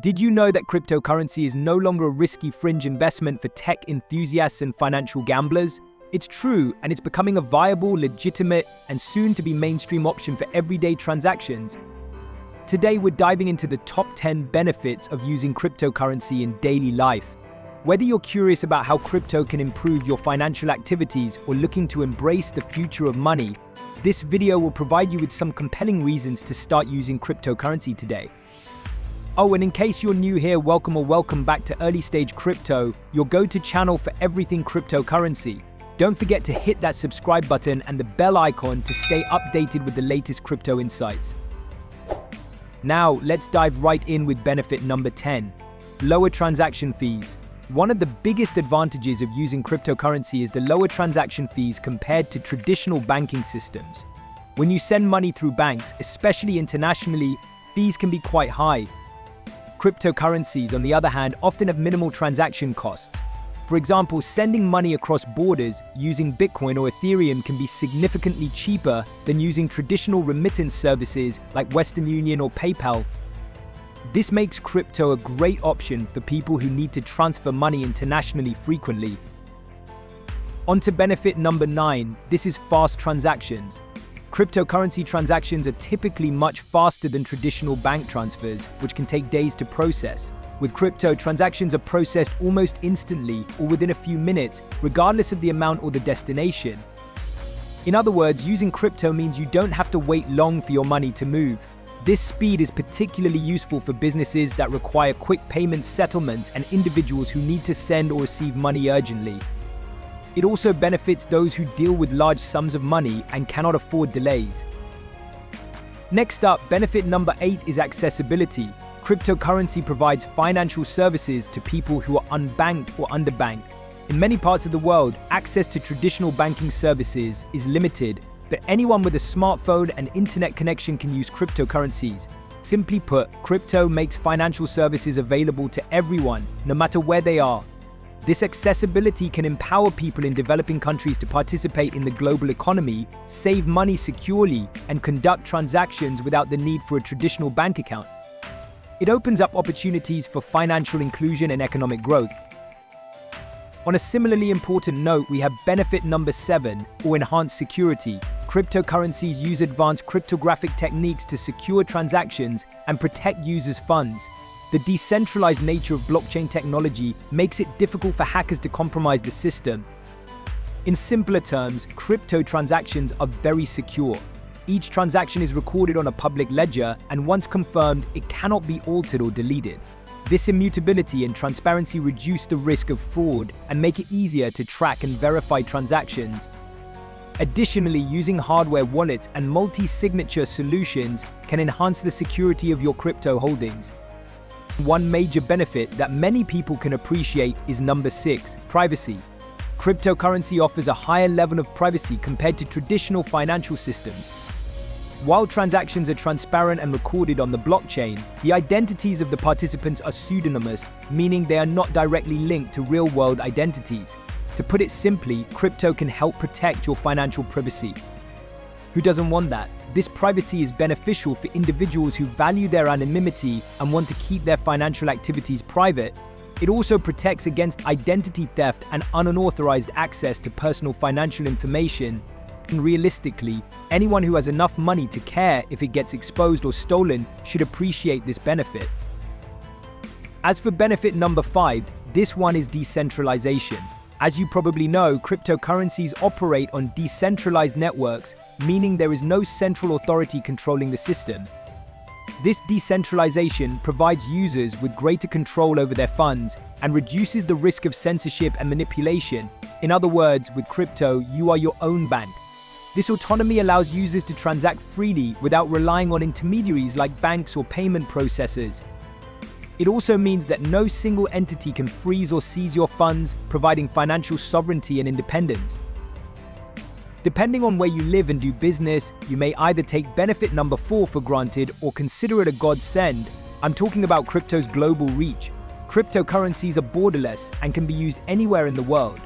Did you know that cryptocurrency is no longer a risky fringe investment for tech enthusiasts and financial gamblers? It's true, and it's becoming a viable, legitimate, and soon-to-be mainstream option for everyday transactions. Today, we're diving into the top 10 benefits of using cryptocurrency in daily life. Whether you're curious about how crypto can improve your financial activities or looking to embrace the future of money, this video will provide you with some compelling reasons to start using cryptocurrency today. Oh, and in case you're new here, welcome or welcome back to Early Stage Crypto, your go-to channel for everything cryptocurrency. Don't forget to hit that subscribe button and the bell icon to stay updated with the latest crypto insights. Now, let's dive right in with benefit number 10, lower transaction fees. One of the biggest advantages of using cryptocurrency is the lower transaction fees compared to traditional banking systems. When you send money through banks, especially internationally, fees can be quite high. Cryptocurrencies, on the other hand, often have minimal transaction costs. For example, sending money across borders using Bitcoin or Ethereum can be significantly cheaper than using traditional remittance services like Western Union or PayPal. This makes crypto a great option for people who need to transfer money internationally frequently. On to benefit number 9, this is fast transactions. Cryptocurrency transactions are typically much faster than traditional bank transfers, which can take days to process. With crypto, transactions are processed almost instantly or within a few minutes, regardless of the amount or the destination. In other words, using crypto means you don't have to wait long for your money to move. This speed is particularly useful for businesses that require quick payment settlements and individuals who need to send or receive money urgently. It also benefits those who deal with large sums of money and cannot afford delays. Next up, benefit number 8 is accessibility. Cryptocurrency provides financial services to people who are unbanked or underbanked. In many parts of the world, access to traditional banking services is limited, but anyone with a smartphone and internet connection can use cryptocurrencies. Simply put, crypto makes financial services available to everyone, no matter where they are. This accessibility can empower people in developing countries to participate in the global economy, save money securely, and conduct transactions without the need for a traditional bank account. It opens up opportunities for financial inclusion and economic growth. On a similarly important note, we have benefit number 7, or enhanced security. Cryptocurrencies use advanced cryptographic techniques to secure transactions and protect users' funds. The decentralized nature of blockchain technology makes it difficult for hackers to compromise the system. In simpler terms, crypto transactions are very secure. Each transaction is recorded on a public ledger, and once confirmed, it cannot be altered or deleted. This immutability and transparency reduce the risk of fraud and make it easier to track and verify transactions. Additionally, using hardware wallets and multi-signature solutions can enhance the security of your crypto holdings. One major benefit that many people can appreciate is number 6, privacy. Cryptocurrency offers a higher level of privacy compared to traditional financial systems. While transactions are transparent and recorded on the blockchain, the identities of the participants are pseudonymous, meaning they are not directly linked to real-world identities. To put it simply, crypto can help protect your financial privacy. Who doesn't want that? This privacy is beneficial for individuals who value their anonymity and want to keep their financial activities private. It also protects against identity theft and unauthorized access to personal financial information. And realistically, anyone who has enough money to care if it gets exposed or stolen should appreciate this benefit. As for benefit number 5, this one is decentralization. As you probably know, cryptocurrencies operate on decentralized networks, meaning there is no central authority controlling the system. This decentralization provides users with greater control over their funds and reduces the risk of censorship and manipulation. In other words, with crypto, you are your own bank. This autonomy allows users to transact freely without relying on intermediaries like banks or payment processors. It also means that no single entity can freeze or seize your funds, providing financial sovereignty and independence. Depending on where you live and do business, you may either take benefit number 4 for granted or consider it a godsend. I'm talking about crypto's global reach. Cryptocurrencies are borderless and can be used anywhere in the world.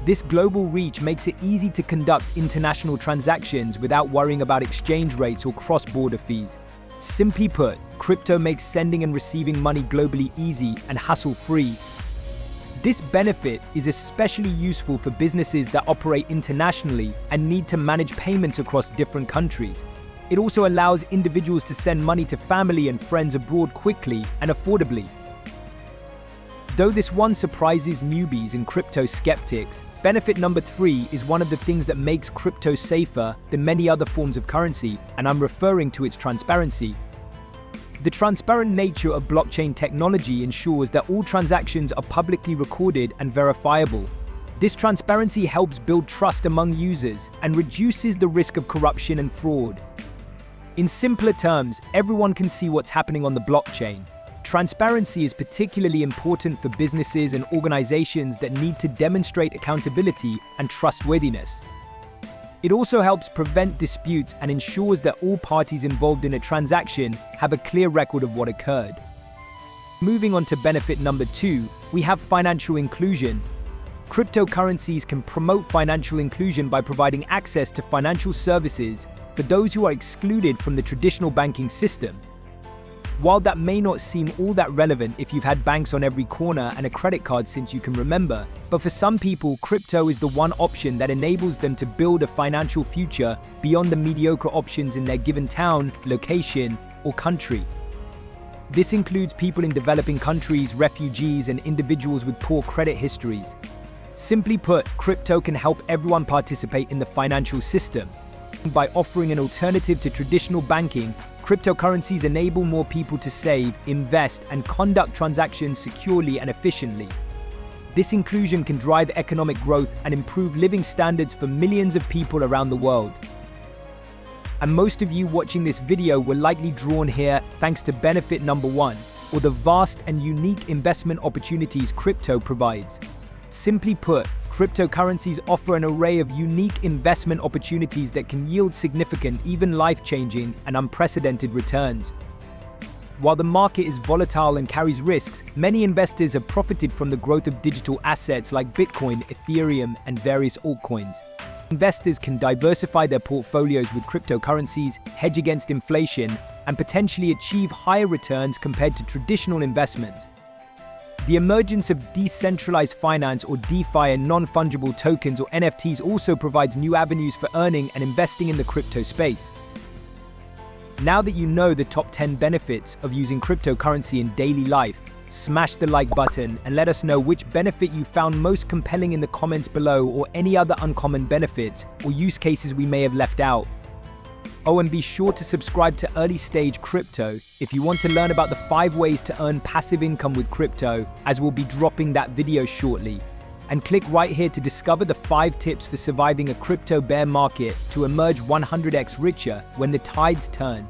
This global reach makes it easy to conduct international transactions without worrying about exchange rates or cross-border fees. Simply put, crypto makes sending and receiving money globally easy and hassle-free. This benefit is especially useful for businesses that operate internationally and need to manage payments across different countries. It also allows individuals to send money to family and friends abroad quickly and affordably. Though this one surprises newbies and crypto skeptics, benefit number 3 is one of the things that makes crypto safer than many other forms of currency, and I'm referring to its transparency. The transparent nature of blockchain technology ensures that all transactions are publicly recorded and verifiable. This transparency helps build trust among users and reduces the risk of corruption and fraud. In simpler terms, everyone can see what's happening on the blockchain. Transparency is particularly important for businesses and organizations that need to demonstrate accountability and trustworthiness. It also helps prevent disputes and ensures that all parties involved in a transaction have a clear record of what occurred. Moving on to benefit number 2, we have financial inclusion. Cryptocurrencies can promote financial inclusion by providing access to financial services for those who are excluded from the traditional banking system. While that may not seem all that relevant if you've had banks on every corner and a credit card since you can remember, but for some people, crypto is the one option that enables them to build a financial future beyond the mediocre options in their given town, location, or country. This includes people in developing countries, refugees, and individuals with poor credit histories. Simply put, crypto can help everyone participate in the financial system. By offering an alternative to traditional banking, cryptocurrencies enable more people to save, invest, and conduct transactions securely and efficiently. This inclusion can drive economic growth and improve living standards for millions of people around the world. And most of you watching this video were likely drawn here thanks to benefit number 1, or the vast and unique investment opportunities crypto provides. Simply put, cryptocurrencies offer an array of unique investment opportunities that can yield significant, even life-changing, and unprecedented returns. While the market is volatile and carries risks, many investors have profited from the growth of digital assets like Bitcoin, Ethereum, and various altcoins. Investors can diversify their portfolios with cryptocurrencies, hedge against inflation, and potentially achieve higher returns compared to traditional investments. The emergence of decentralized finance, or DeFi, and non-fungible tokens, or NFTs, also provides new avenues for earning and investing in the crypto space. Now that you know the top 10 benefits of using cryptocurrency in daily life, smash the like button and let us know which benefit you found most compelling in the comments below, or any other uncommon benefits or use cases we may have left out. Oh, and be sure to subscribe to Early Stage Crypto if you want to learn about the 5 ways to earn passive income with crypto, as we'll be dropping that video shortly. And click right here to discover the 5 tips for surviving a crypto bear market to emerge 100x richer when the tides turn.